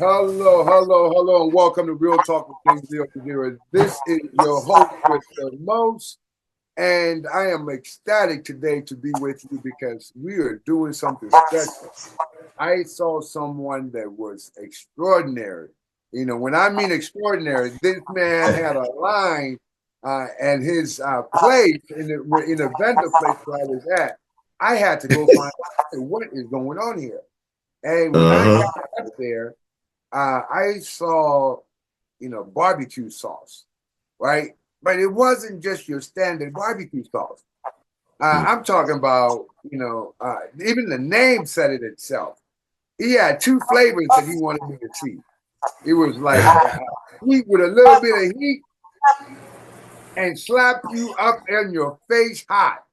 Hello, and welcome to Real Talk with Kingsley over here. This is your host with the most, and I am ecstatic today to be with you because we are doing something special. I saw someone that was extraordinary. You know, when I mean extraordinary, this man had a line at his place in the vendor place where I was at. I had to go find out what is going on here. And when I Uh-huh. got up there, I saw, barbecue sauce, right? But it wasn't just your standard barbecue sauce. I'm talking about, even the name said it itself. He had two flavors that he wanted me to see. It was like heat with a little bit of heat and slap you up in your face hot.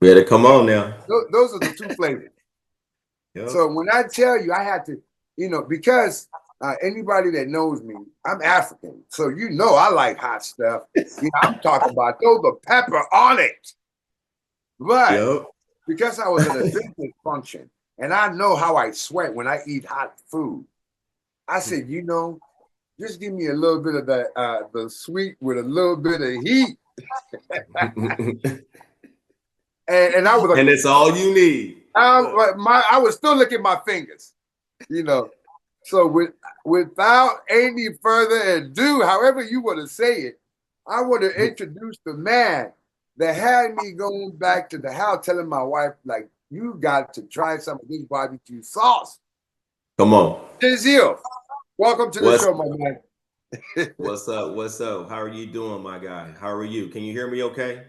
Better come on now. Those are the two flavors. Yep. So when I tell you, I had to, because anybody that knows me, I'm African. So I like hot stuff. I'm talking about throw the pepper on it. But Yep. because I was at a business function and I know how I sweat when I eat hot food, I said, just give me a little bit of the sweet with a little bit of heat. And I was like, And it's all you need. Look. I was still licking my fingers, you know. So without any further ado, however you want to say it, I want to introduce the man that had me going back to the house telling my wife, like, you got to try some of this barbecue sauce. Come on. Jezwell, welcome to the What's show, my man. what's up? What's up? How are you doing, my guy? How are you? Can you hear me okay?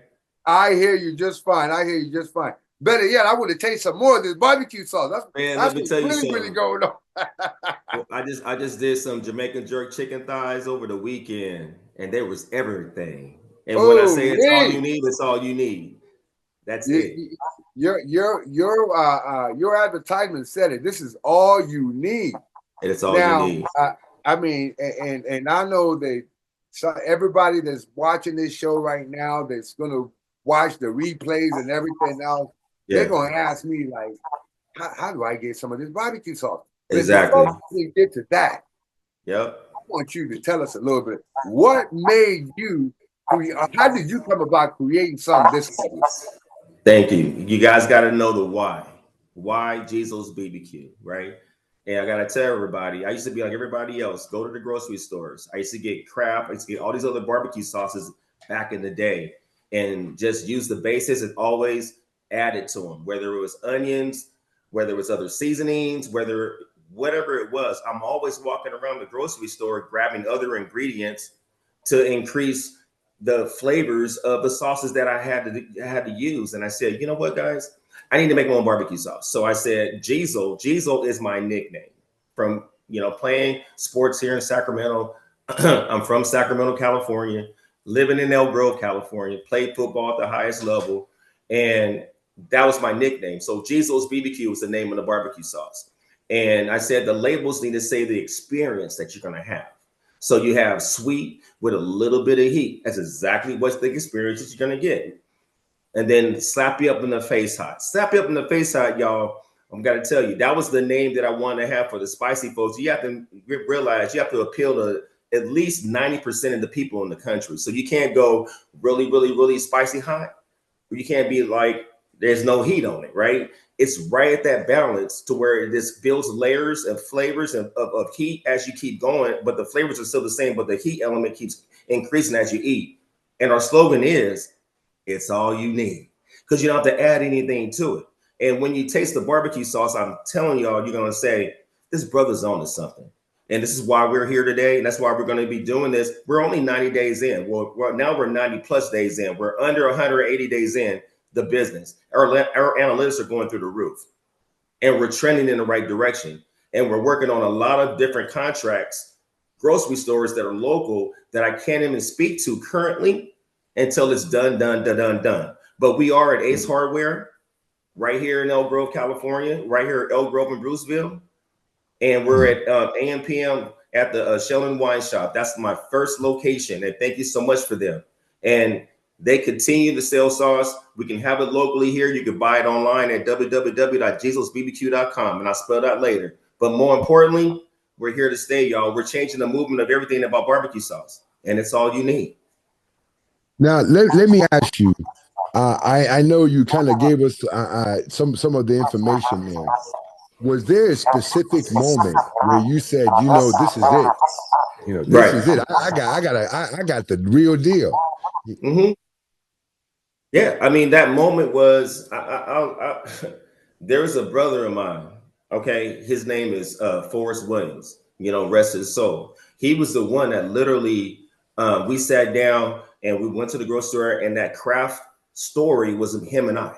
I hear you just fine. I hear you just fine. Better yet, I want to taste some more of this barbecue sauce. Man, That's let me what's tell you really something. going on. Well, I just did some Jamaican jerk chicken thighs over the weekend, and there was everything. And when I Oh, say it's all you wait. need, it's all you need. That's You, it. you- your advertisement said it. This is all you need. And it's all you Now, need. I mean, and I know that everybody that's watching this show right now, that's going to watch the replays and everything else, they're Yeah, going to ask me like, how do I get some of this barbecue sauce? But exactly. before we get to that, Yep. I want you to tell us a little bit. What made you? How did you come about creating something this heavy? Thank you. You guys got to know the why. Why Jezwell's BBQ, right? And I got to tell everybody, I used to be like everybody else, go to the grocery stores. I used to get Kraft, I used to get all these other barbecue sauces back in the day and just use the basis and always add it to them, whether it was onions, whether it was other seasonings, whatever it was. I'm always walking around the grocery store grabbing other ingredients to increase the flavors of the sauces that I had to use. And I said, you know what, guys, I need to make my own barbecue sauce. So I said, Jezwell. Jezwell is my nickname from playing sports here in Sacramento. I'm from Sacramento, California, living in El Grove, California. Played football at the highest level, and that was my nickname. So Jezwell's BBQ was the name of the barbecue sauce. And I said the labels need to say the experience that you're going to have. So you have sweet with a little bit of heat. That's exactly what's the experience that you're gonna get. And then slap you up in the face hot. Slap you up in the face hot, y'all. I'm gonna tell you, that was the name that I wanted to have for the spicy folks. You have to realize you have to appeal to at least 90% of the people in the country. So you can't go really, really, really spicy hot. You can't be like there's no heat on it, right? It's right at that balance to where this builds layers of flavors of heat as you keep going, but the flavors are still the same, but the heat element keeps increasing as you eat. And our slogan is it's all you need because you don't have to add anything to it. And when you taste the barbecue sauce, I'm telling y'all, you're going to say, this brother's on to something. And this is why we're here today. And that's why we're going to be doing this. We're only 90 days in. Well, now we're 90 plus days in. We're under 180 days in the business. Our analytics are going through the roof. And we're trending in the right direction. And we're working on a lot of different contracts, grocery stores that are local that I can't even speak to currently until it's done. But we are at Ace Hardware right here in El Grove, California, right here at El Grove in Bruceville. And we're at AMPM at the Shell Wine Shop. That's my first location. And thank you so much for them. And they continue to sell sauce. We can have it locally here. You can buy it online at www.jezwellsbbq.com. And I'll spell that later. But more importantly, We're here to stay, y'all. We're changing the movement of everything about barbecue sauce, and it's all you need. Now, let me ask you. I know you kind of gave us some of the information there. Was there a specific moment where you said, this is it? This Right. is it. I got the real deal. Mm-hmm. Yeah, I mean that moment was there was a brother of mine. Okay, his name is Forrest Williams. Rest his soul. He was the one that literally we sat down and we went to the grocery store, and that craft story was him and I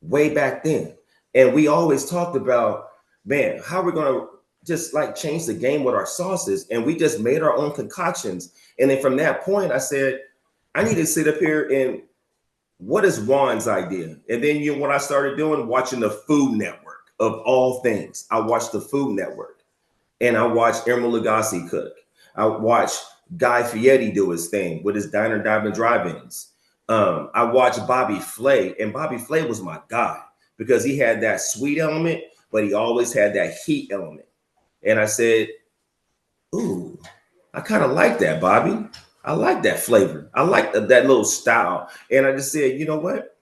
way back then. And we always talked about, man, how we're gonna just like change the game with our sauces, and we just made our own concoctions. And then from that point, I said, I need to sit up here and what is Juan's idea? And then what I started doing, watching the Food Network of all things. I watched the Food Network, and I watched Emeril Lagasse cook. I watched Guy Fieri do his thing with his diner, dive, drive-ins. I watched Bobby Flay, and Bobby Flay was my guy because he had that sweet element, but he always had that heat element. And I said, ooh, I kind of like that, Bobby. I like that flavor. I like that little style. And I just said, you know what?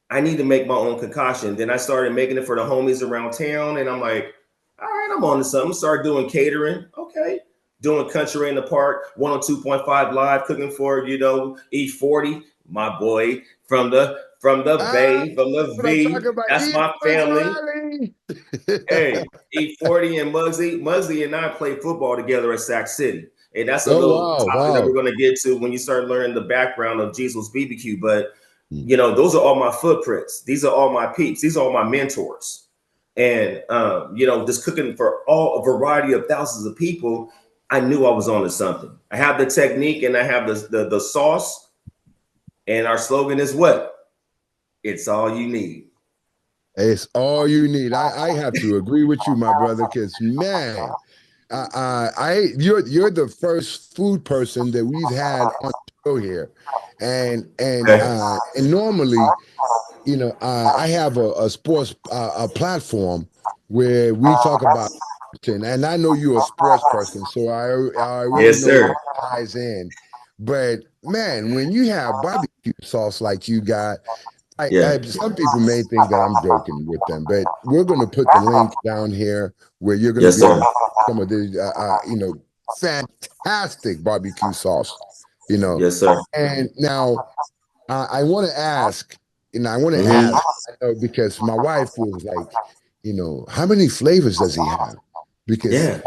I need to make my own concoction. Then I started making it for the homies around town. And I'm like, all right, I'm on to something. Start doing catering. Okay. Doing Country in the Park, 102.5 live, cooking for, E40, my boy from the Bay, from the V. That's my family. Hey, E40 and Muggsy and I played football together at Sac City. And that's a little topic that we're going to get to when you start learning the background of Jezwell's BBQ. But, those are all my footprints. These are all my peeps. These are all my mentors. And, just cooking for a variety of thousands of people, I knew I was on to something. I have the technique and I have the sauce. And our slogan is what? It's all you need. It's all you need. I have to agree with you, my brother, because, man, you're the first food person that we've had on the show here, and normally, I have a sports a platform where we talk about, and I know you're a sports person, so I really yes, know sir. it ties in. But man, when you have barbecue sauce like you got. Some people may think that I'm joking with them, but we're going to put the link down here where you're going to be able to some of the, fantastic barbecue sauce, Yes, sir. And now I want to ask, because my wife was like, how many flavors does he have? Because,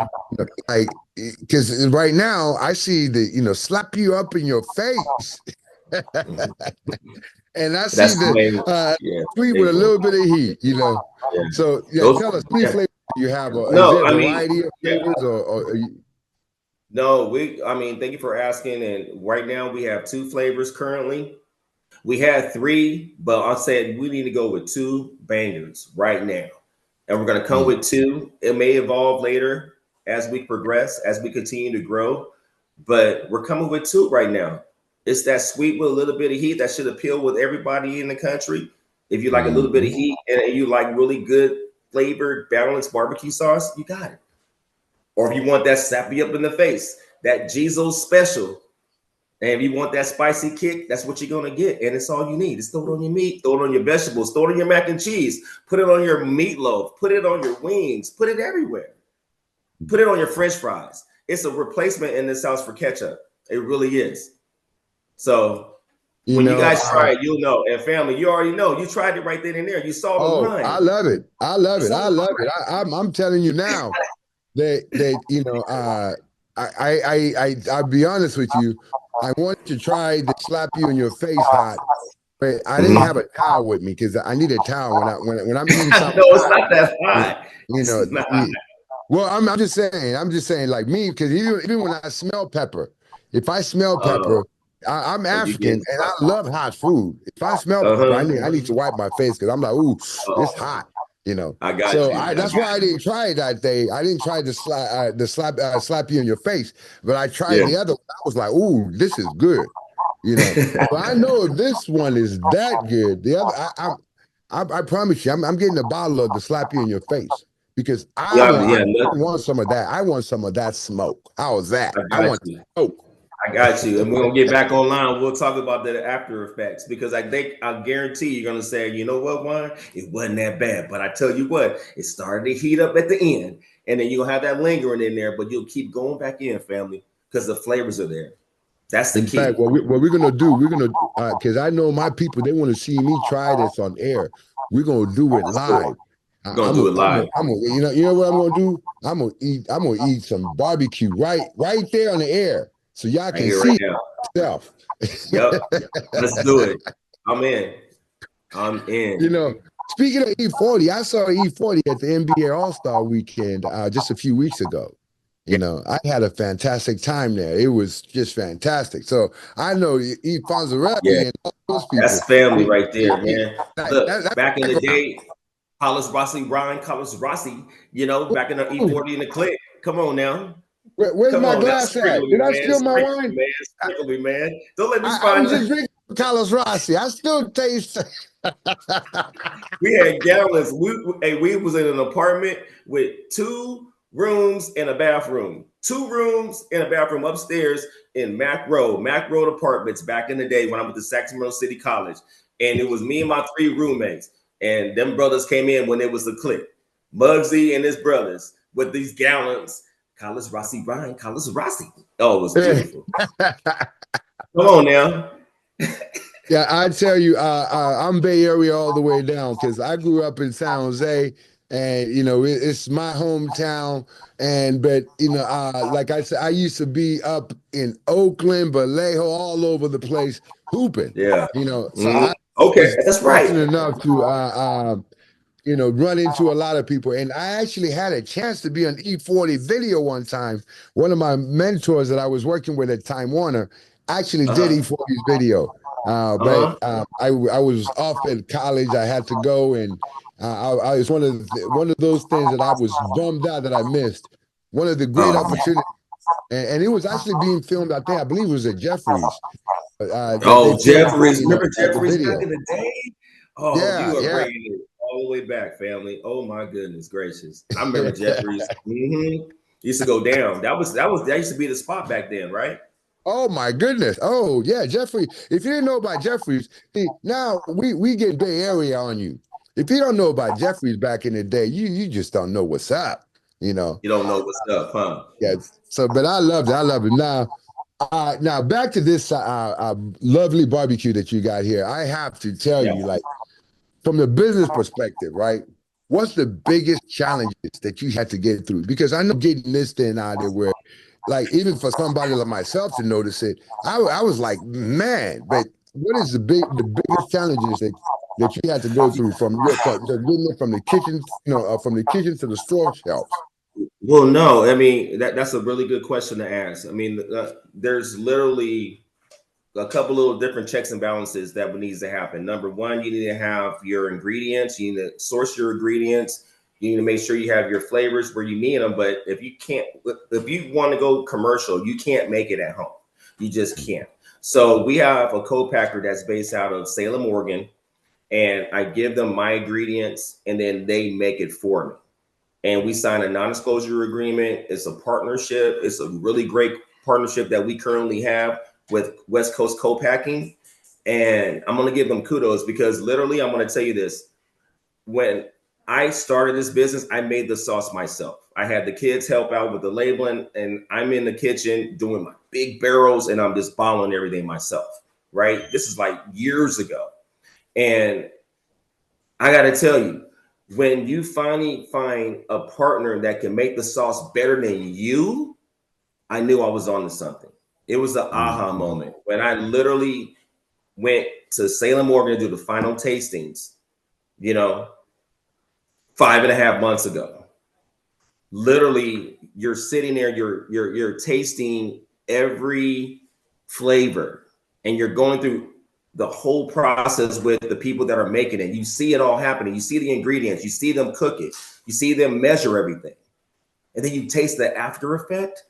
because right now I see the, slap you up in your face. And I see the sweet with a little bit of heat, Yeah. So tell us, how many flavors do you have? Is there a variety of flavors or No, thank you for asking. And right now we have 2 flavors currently. We had 3, but I said we need to go with 2 bangers right now. And we're going to come with 2. It may evolve later as we progress, as we continue to grow, but we're coming with 2 right now. It's that sweet with a little bit of heat that should appeal with everybody in the country. If you like a little bit of heat and you like really good flavored, balanced barbecue sauce, you got it. Or if you want that slap you up in the face, that Jezwell special, and if you want that spicy kick, that's what you're going to get. And it's all you need. Just throw it on your meat, throw it on your vegetables, throw it on your mac and cheese, put it on your meatloaf, put it on your wings, put it everywhere. Put it on your French fries. It's a replacement in this house for ketchup. It really is. So when you guys try it, you'll know. And family, you already know. You tried it right then and there. You saw the line. I love it. I'm telling you now that I'll be honest with you. I want to try to slap you in your face hot, but I didn't have a towel with me because I need a towel when I'm eating something. No, it's not that hot. Well, I'm just saying, like me, because even when I smell pepper, if I smell pepper. I'm African and I love hot food. If I smell pepper, I need to wipe my face because I'm like, ooh, it's hot, I got you. That's why I didn't try it that day. I didn't try to slap you in your face, but I tried the other one. I was like, ooh, this is good, But I know if this one is that good, the other, I promise you, I'm getting a bottle of the slap you in your face because I Yeah, want some of that. I want some of that smoke. How's that? I I got want you. smoke. I got you. And we're gonna get back online. We'll talk about the after effects because I guarantee you're gonna say, you know what, Juan? It wasn't that bad. But I tell you what, it started to heat up at the end, and then you'll have that lingering in there, but you'll keep going back in, family, because the flavors are there. That's the In key. fact, what we're gonna do, we're gonna because I know my people, they want to see me try this on air. We're gonna do it live. We're gonna do it live. You know what I'm gonna do? I'm gonna eat some barbecue right there on the air, so y'all Right can here, see right now. yourself. Yep. Let's do it. I'm in. I'm You in. know, speaking of E40, I saw E40 at the NBA All-Star Weekend just a few weeks ago. You know, I had a fantastic time there. It was just fantastic. So I know E. Yeah, Fonzarelli and all those people. that's family right there, man. Look, That's back in the background. day, Carlos Rossi, you know, back in the E40 in the click. Come on now. Where's Come my on now. glass Sprinkle at? me, Did I man. spill my Sprinkle wine? me, man. Sprinkle me, man. Don't let me I find was that. just drinking Carlos Rossi. I still taste. We had gallons. We was in an apartment with 2 rooms and a bathroom. 2 rooms and a bathroom upstairs in Mac Road Apartments back in the day when I went to Sacramento City College. And it was me and my 3 roommates. And them brothers came in when it was the clique. Muggsy and his brothers with these gallons. Carlos Rossi, Ryan, Carlos Rossi. Oh, it was beautiful. Come on now. Yeah, I tell you, I'm Bay Area all the way down because I grew up in San Jose, and you know it's my hometown. But you know, like I said, I used to be up in Oakland, Vallejo, all over the place hooping. Yeah. You know, so Mhm. I Okay, was that's right. fortunate enough to you know, run into a lot of people. And I actually had a chance to be on E40 video one time. One of my mentors that I was working with at Time Warner actually did Uh-huh. E40's video. Uh-huh. I was off at college. I had to go, and I was one of those things that I was bummed out that I missed. One of the great Oh, man. opportunities, and it was actually being filmed. I believe it was at Jeffrey's that they Oh, filmed. Jeffries. You know, Remember the Jeffries back video. in the day? Oh, Yeah, you are yeah. bringing it all the way back, family. Oh my goodness gracious! I remember Jeffries. Used to go down. That used to be the spot back then, right? Oh my goodness. Oh yeah, Jeffrey. If you didn't know about Jeffries, see, now we get Bay Area on you. If you don't know about Jeffries back in the day, you just don't know what's up, you know. You don't know what's up, huh? Yeah. So, but I loved it. I love it. Now back to this lovely barbecue that you got here. I have to tell Yeah. you, like from the business perspective, right? What's the biggest challenges that you had to get through? Because I know getting this thing out there where like even for somebody like myself to notice it, I was like, man, but what is the biggest challenges that you had to go through from getting it from the kitchen, you know, from the kitchen to the store shelves? Well, no, I mean that's a really good question to ask. I mean, there's literally a couple little different checks and balances that needs to happen. Number one, you need to have your ingredients. You need to source your ingredients. You need to make sure you have your flavors where you need them. But if you want to go commercial, you can't make it at home. You just can't. So we have a co-packer that's based out of Salem, Oregon, and I give them my ingredients, and then they make it for me. And we sign a non-disclosure agreement. It's a partnership. It's a really great partnership that we currently have with West Coast Co-Packing. And I'm going to give them kudos because literally, I'm going to tell you this. When I started this business, I made the sauce myself. I had the kids help out with the labeling, and I'm in the kitchen doing my big barrels, and I'm just bottling everything myself, right? This is like years ago. And I got to tell you, when you finally find a partner that can make the sauce better than you, I knew I was on to something. It was the aha moment when I literally went to Salem, Oregon to do the final tastings, you know, 5.5 months ago. Literally, you're sitting there, you're tasting every flavor, and you're going through the whole process with the people that are making it. You see it all happening. You see the ingredients, you see them cook it, you see them measure everything. And then you taste the after effect,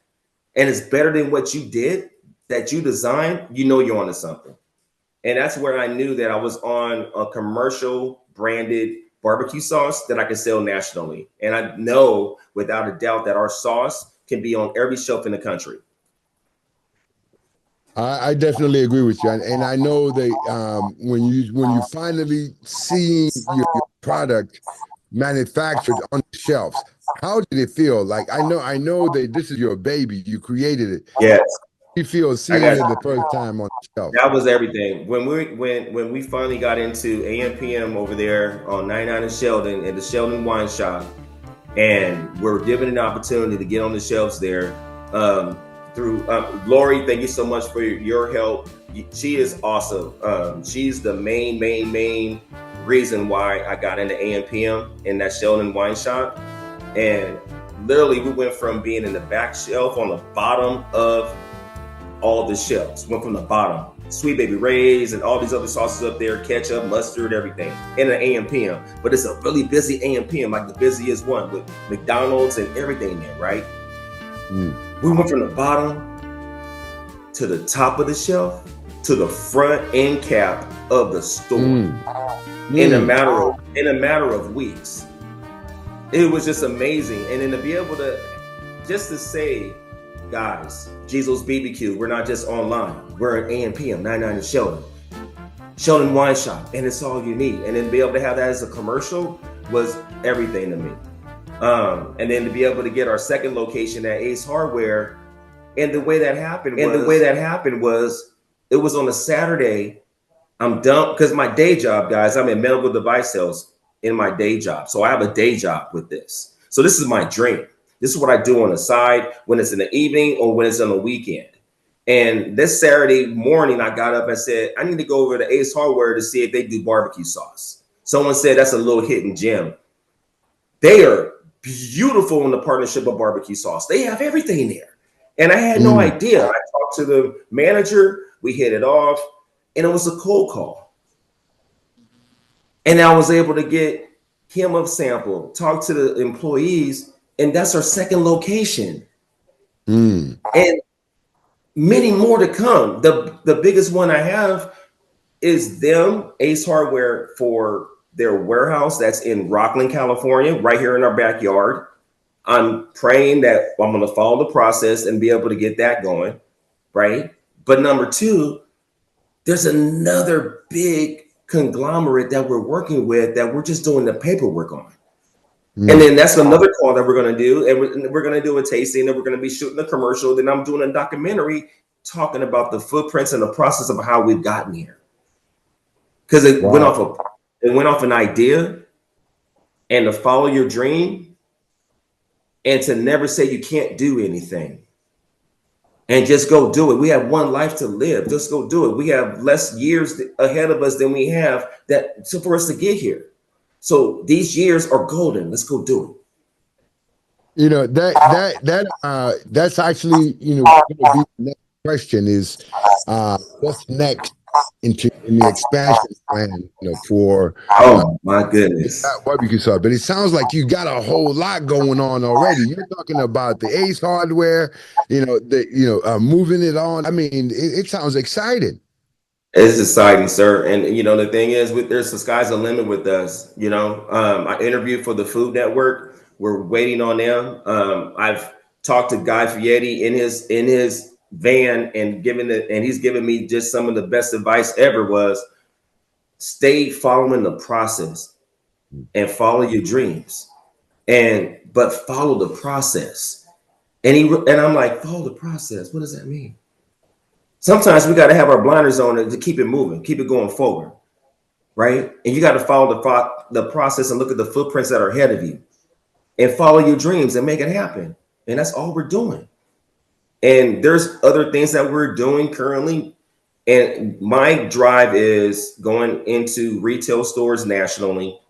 and it's better than what you did, that you designed, you know you're onto something. And that's where I knew that I was on a commercial branded barbecue sauce that I can sell nationally. And I know without a doubt that our sauce can be on every shelf in the country. I definitely agree with you, and I know that when you finally see your product manufactured on the shelves, how did it feel? Like I know that this is your baby, you created it. Yes, You feel seeing it the first time on the shelf. that was everything. When we finally got into AM/PM over there on 99 and Sheldon at the Sheldon Wine Shop, and we're given an opportunity to get on the shelves there. Through Lori, thank you so much for your help. She is awesome. She's the main reason why I got into AM/PM in that Sheldon Wine Shop. And literally we went from being in the back shelf on the bottom of all the shelves, went from the bottom, Sweet Baby Ray's and all these other sauces up there, ketchup, mustard, everything in an AM/PM. But it's a really busy AM/PM, like the busiest one with McDonald's and everything there, right? We went from the bottom to the top of the shelf to the front end cap of the store in a matter of weeks. It was just amazing. And then to be able to just to say, guys, Jezwell BBQ, we're not just online. We're at AM/PM, 99 in Sheldon Wine Shop, and it's all you need. And then to be able to have that as a commercial was everything to me. And then to be able to get our second location at Ace Hardware, and the way that happened was it was on a Saturday. I'm done because my day job, guys, I'm in medical device sales in my day job. So I have a day job with this. So this is my dream. This is what I do on the side when it's in the evening or when it's on the weekend. And this Saturday morning, I got up and said, I need to go over to Ace Hardware to see if they do barbecue sauce. Someone said that's a little hidden gem. They are beautiful in the partnership of barbecue sauce. They have everything there. And I had no idea. I talked to the manager, we hit it off, and it was a cold call. And I was able to get him a sample, talk to the employees, and that's our second location. And many more to come. The biggest one I have is them, Ace Hardware, for their warehouse that's in Rockland, California, right here in our backyard. I'm praying that I'm going to follow the process and be able to get that going, right? But number two, there's another big conglomerate that we're working with that we're just doing the paperwork on. And then that's another call that we're going to do. And we're going to do a tasting, and we're going to be shooting a commercial. Then I'm doing a documentary talking about the footprints and the process of how we've gotten here. Because it went off an idea, and to follow your dream, and to never say you can't do anything, and just go do it. We have one life to live. Just go do it. We have less years ahead of us than we have for us to get here. So these years are golden. Let's go do it. You know, that's actually, gonna be the next question is what's next in the expansion plan, for my goodness, barbecue sauce. But it sounds like you got a whole lot going on already. You're talking about the Ace Hardware, moving it on. I mean, it sounds exciting. It's exciting, sir. And the thing is, there's the sky's the limit with us. I interviewed for the Food Network. We're waiting on them. I've talked to Guy Fieri in his van and he's given me just some of the best advice ever was stay following the process and follow your dreams, but follow the process. And I'm like, follow the process. What does that mean? Sometimes we got to have our blinders on to keep it moving, keep it going forward, right? And you got to follow the process and look at the footprints that are ahead of you and follow your dreams and make it happen. And that's all we're doing. And there's other things that we're doing currently. And my drive is going into retail stores nationally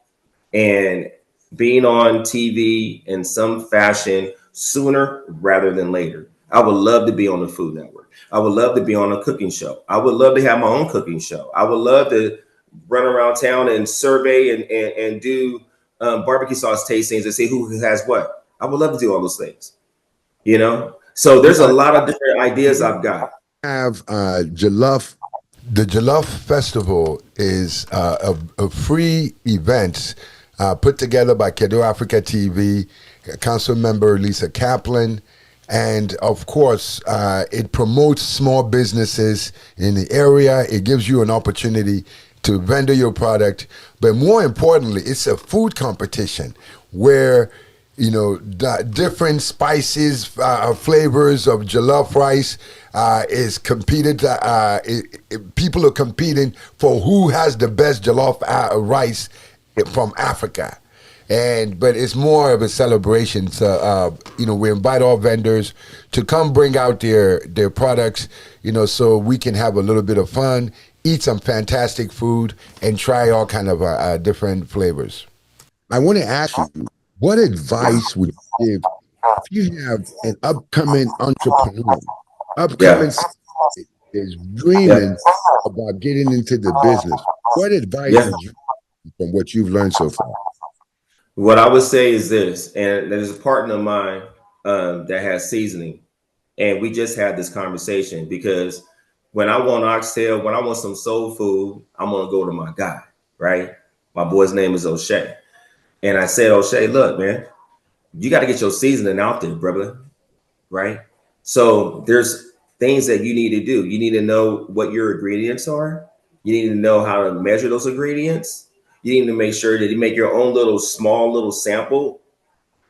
and being on TV in some fashion sooner rather than later. I would love to be on the Food Network. I would love to be on a cooking show. I would love to have my own cooking show. I would love to run around town and survey and do barbecue sauce tastings and see who has what. I would love to do all those things, So there's a lot of different ideas I've got. Have Jollof. The Jollof Festival is a free event put together by Kedo Africa TV, council member Lisa Kaplan. And of course, it promotes small businesses in the area. It gives you an opportunity to vendor your product. But more importantly, it's a food competition where, you know, different spices, flavors of jollof rice is competed. People are competing for who has the best jollof rice from Africa. But it's more of a celebration. So, you know, we invite all vendors to come bring out their products, you know, so we can have a little bit of fun, eat some fantastic food, and try all kind of different flavors. I want to ask you, what advice would you give if you have an upcoming entrepreneur, is dreaming about getting into the business? What advice would you give from what you've learned so far? What I would say is this, and there's a partner of mine that has seasoning, and we just had this conversation because when I want oxtail, when I want some soul food, I'm gonna go to my guy, right? My boy's name is O'Shea, and I said, O'Shea, look, man, you got to get your seasoning out there, brother, right? So there's things that you need to do. You need to know what your ingredients are. You need to know how to measure those ingredients. You need to make sure that you make your own small little sample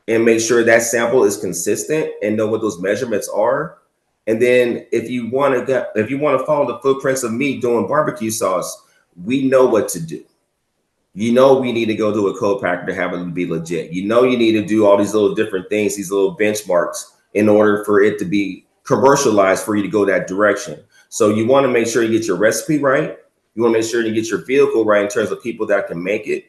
and make sure that sample is consistent and know what those measurements are. And then if you want to follow the footprints of me doing barbecue sauce, we know what to do. You know, we need to go to a co-packer to have it be legit. You know, you need to do all these little different things, these little benchmarks in order for it to be commercialized for you to go that direction. So you want to make sure you get your recipe right. You want to make sure you get your vehicle right in terms of people that can make it.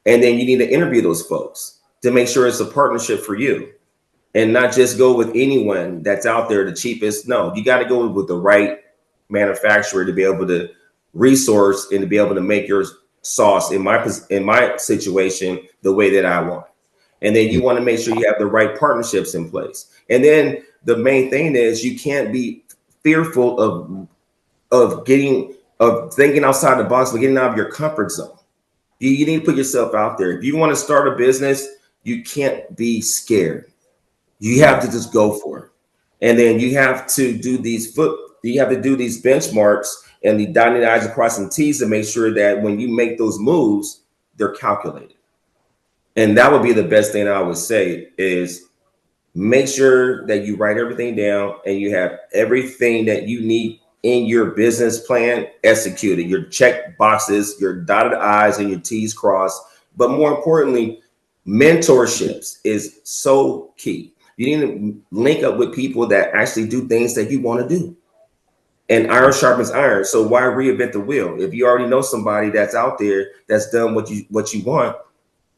And then you need to interview those folks to make sure it's a partnership for you and not just go with anyone that's out there, the cheapest. No, you got to go with the right manufacturer to be able to resource and to be able to make your sauce in my situation the way that I want. And then you want to make sure you have the right partnerships in place. And then the main thing is you can't be fearful of thinking outside the box, but getting out of your comfort zone. You need to put yourself out there. If you want to start a business, you can't be scared. You have to just go for it. And then you have to do these benchmarks and the dotting the I's and crossing T's to make sure that when you make those moves, they're calculated. And that would be the best thing I would say is make sure that you write everything down and you have everything that you need in your business plan executed, your check boxes, your dotted I's and your T's crossed. But more importantly, mentorships is so key. You need to link up with people that actually do things that you want to do. And iron sharpens iron. So why reinvent the wheel? If you already know somebody that's out there that's done what you want,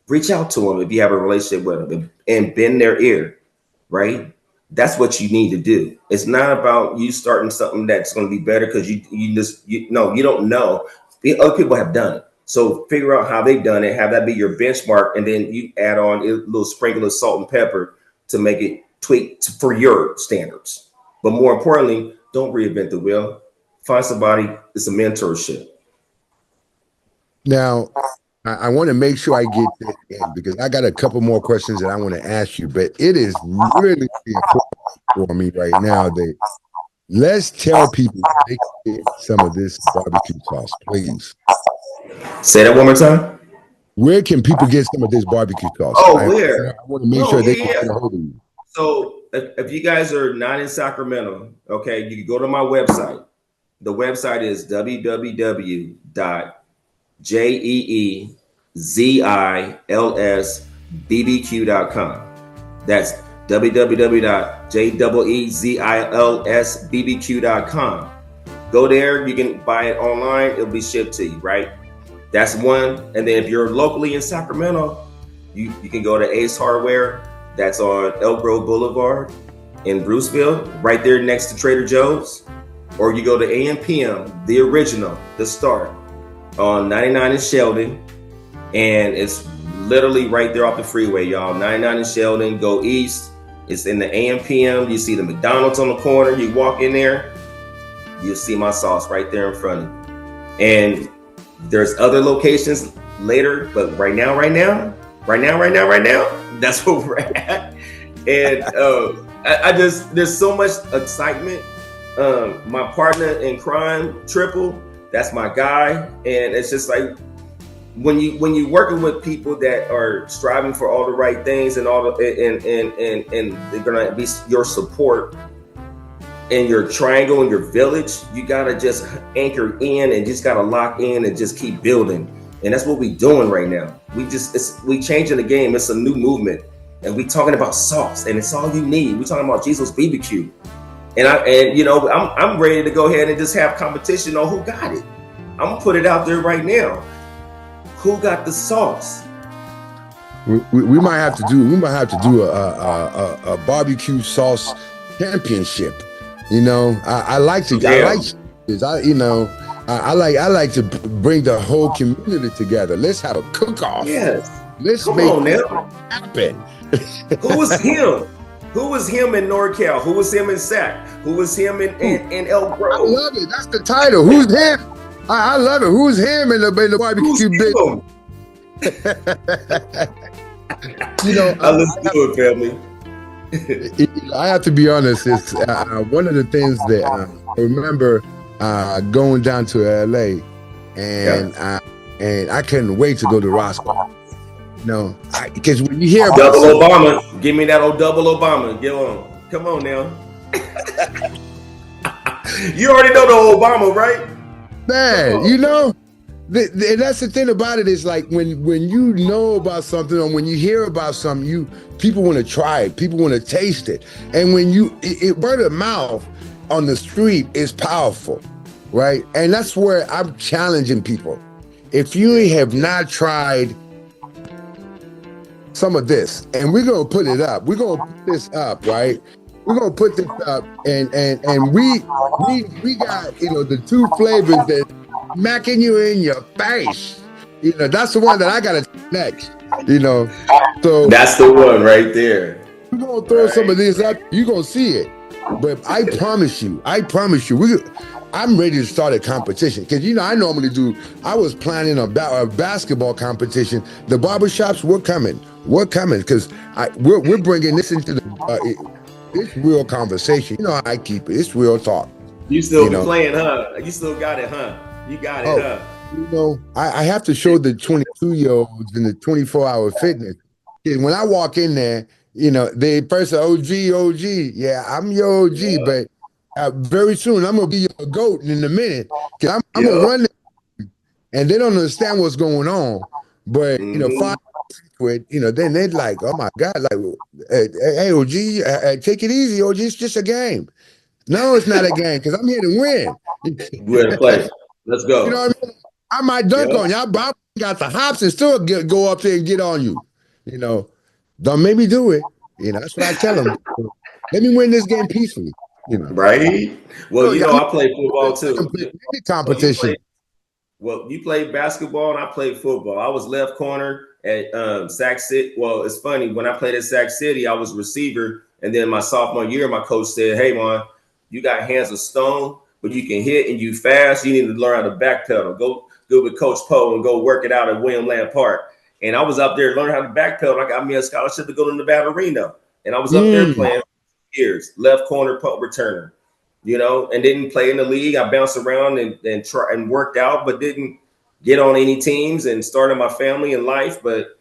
reach out to them if you have a relationship with them and bend their ear, right? That's what you need to do. It's not about you starting something that's going to be better because you don't know. Other people have done it. So figure out how they've done it, have that be your benchmark, and then you add on a little sprinkle of salt and pepper to make it tweak for your standards. But more importantly, don't reinvent the wheel. Find somebody. It's a mentorship. Now, I want to make sure I get that in because I got a couple more questions that I want to ask you, but it is really important for me right now that let's tell people they can get some of this barbecue sauce, please. Say that one more time. Where can people get some of this barbecue sauce? Where? I want to make sure they can get a hold of you. So if you guys are not in Sacramento, okay, you can go to my website. The website is www.jezillsbbq.com. That's www.jezillsbbq.com. Go there. You can buy it online. It'll be shipped to you, right? That's one. And then if you're locally in Sacramento, you can go to Ace Hardware. That's on Elk Grove Boulevard in Bruceville, right there next to Trader Joe's. Or you go to AMPM, the original, the start, on 99 in Sheldon. And it's literally right there off the freeway, y'all. 99 in Sheldon, go east. It's in the AMPM. You see the McDonald's on the corner. You walk in there, you'll see my sauce right there in front of you. And there's other locations later, but right now, Right now, that's where we're at. And I just, there's so much excitement. My partner in crime, Triple, that's my guy. And it's just like, when you're working with people that are striving for all the right things and all the and they're gonna be your support in your triangle and your village, you gotta just anchor in and just gotta lock in and just keep building. And that's what we doing right now. We changing the game. It's a new movement, and we talking about sauce, and it's all you need. We talking about Jezwell BBQ, and you know, I'm ready to go ahead and just have competition on who got it. I'm gonna put it out there right now. Who got the sauce? We might have to do a barbecue sauce championship. You know, I like to bring the whole community together. Let's have a cook-off. Yes. Let's Come make on it now. happen. Who was him? Who was him in NorCal? Who was him in Sac? Who was him in Elk Grove? I love it. That's the title. Who's him? I love it. Who's him in the barbecue bit? You know, let's do it, family. I have to be honest. It's one of the things that I remember going down to LA, and I couldn't wait to go to Roscoe. No, because when you hear about double Obama, give me that old double Obama. Get on, come on now. You already know the Obama, right? Man, you know, that's the thing about it, is like when you know about something or when you hear about something, people want to try it, people want to taste it, and when word of mouth on the street is powerful, right? And that's where I'm challenging people. If you have not tried some of this, and we're gonna put it up, we're gonna put this up, right? We're gonna put this up, and we got, you know, the two flavors that smacking you in your face. You know, that's the one that I gotta next. You know, so that's the one right there. We're gonna throw some of this up. You're gonna see it, but I promise you, I'm ready to start a competition, because you know I was planning a basketball competition. The barbershops were coming, because we're bringing this into the. It's real conversation. You know how I keep it. It's real talk. You still be playing, huh? You still got it, huh? You got it, huh? You know, I have to show the 22-year-olds in the 24-hour fitness. When I walk in there, you know, they first say, OG. Yeah, I'm your OG, but very soon I'm going to be your GOAT in a minute. Because I'm going to run it. And they don't understand what's going on. But, you know, 5 with, you know, then they're like, oh my God, like, hey, OG, take it easy, OG, it's just a game. No, it's not a game, because I'm here to win. We're in a play. Let's go. You know what I mean? I might dunk on you. I got the hops and still go up there and get on you. You know, don't make me do it. You know, that's what I tell them. Let me win this game peacefully. You know, right? Well, you know, I play football too. Competition. Well, you played basketball and I played football. I was left corner at Sac City. Well, it's funny, when I played at Sac City, I was receiver, and then my sophomore year, my coach said, "Hey, man, you got hands of stone, but you can hit and you fast. You need to learn how to backpedal. Go with Coach Poe and go work it out at William Land Park." And I was up there learning how to backpedal. I got me a scholarship to go to Nevada Arena, and I was up there playing for years, left corner punt returner, you know, and didn't play in the league. I bounced around and try and worked out, but didn't get on any teams and started my family and life. But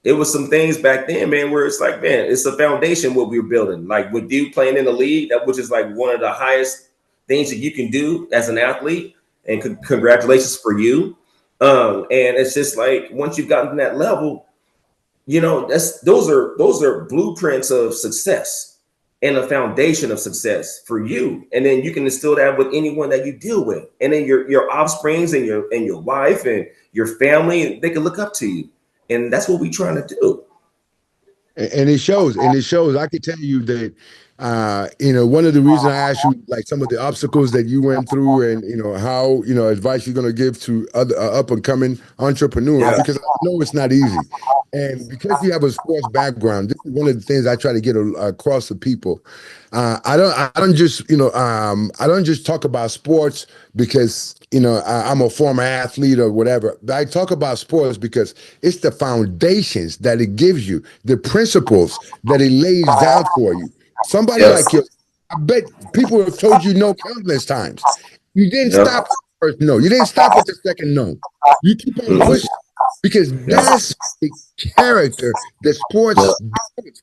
it was some things back then, man, where it's like, man, it's a foundation what we were building. Like with you playing in the league, that which is like one of the highest things that you can do as an athlete. And congratulations for you. And it's just like, once you've gotten to that level, you know, those are blueprints of success and a foundation of success for you. And then you can instill that with anyone that you deal with. And then your offsprings and your wife and your family, they can look up to you. And that's what we're trying to do. And it shows. I can tell you that One of the reasons I asked you, like some of the obstacles that you went through, and how advice you're going to give to other up and coming entrepreneurs, because I know it's not easy, and because you have a sports background, this is one of the things I try to get across to people. I don't just talk about sports because I'm a former athlete or whatever. But I talk about sports because it's the foundations that it gives you, the principles that it lays down for you. Somebody like you, I bet people have told you no countless times. You didn't stop at the first no. You didn't stop at the second no. You keep on pushing because that's the character that sports builds.